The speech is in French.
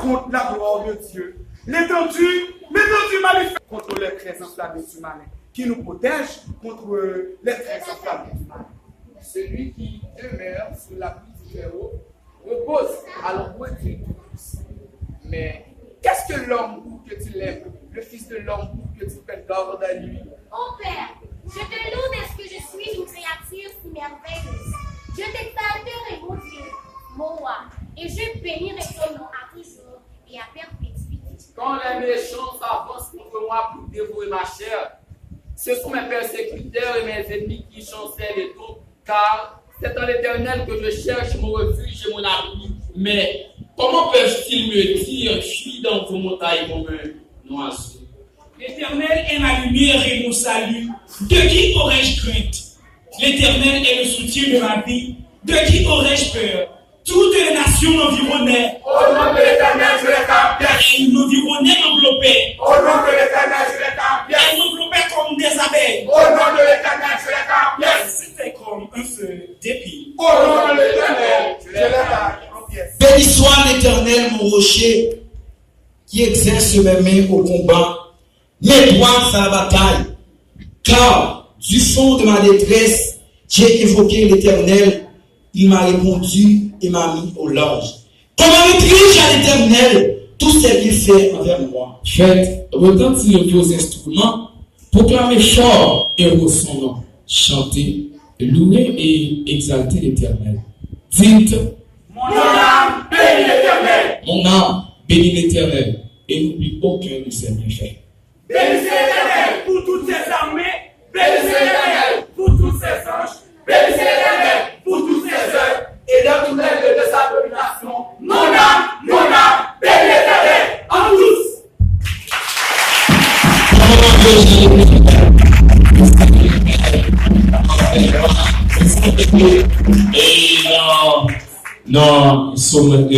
contre la gloire de Dieu. L'étendue manifeste contre les traits enflammés du malin, qui nous protège contre les traits enflammés du malin. Celui qui demeure sous la pluie du Très-Haut repose à l'ombre du Tout-Puissant. Mais qu'est-ce que l'homme pour que tu l'aimes, le Fils de l'homme pour que tu prennes garde à lui? Ô Père, je te loue parce que je suis une créature si merveilleuse. Je t'exalterai, mon Dieu, mon roi, et je bénirai ton nom à toujours et à perpétuité. Quand les méchants s'avancent contre moi pour dévorer ma chair, ce sont mes persécuteurs et mes ennemis qui chancellent et tout, car c'est en l'Éternel que je cherche mon refuge et mon abri. Mais comment peuvent-ils me dire, fuis dans vos montagnes comme un oiseau? L'Éternel est ma lumière et mon salut. De qui aurais-je crainte? L'Éternel est le soutien de ma vie. De qui aurais-je peur? Toutes les nations m'environnaient. Au nom de l'Éternel, je les campiais. Elles m'environnaient, m'enveloppaient. Au nom de l'Éternel, je les campiais. Elles m'enveloppaient comme des abeilles. Au nom de l'Éternel, je les campiais. C'était comme un feu d'épis. Au nom de l'Éternel, je les campiais. Béni soit l'Éternel, mon rocher, qui exerce mes mains au combat, mes doigts à la bataille. Car du fond de ma détresse, j'ai évoqué l'Éternel. Il m'a répondu et m'a mis au large. Comment maîtrise à l'Éternel tout ce qu'il fait envers moi? Faites retentir vos instruments, proclamez fort et haut son nom. Chantez, louez et exaltez l'Éternel. Dites, Mon âme bénit l'Éternel. mon âme bénit l'Éternel et n'oublie aucun de ses bienfaits. Bénissez l'Éternel pour toutes ses armées. Bénissez l'Éternel pour tous ses anges. Bénissez l'Éternel pour tous ses œuvres. Et dans toutes les lieux de sa domination. Mon âme bénit l'Éternel en tous. Et non, ils sont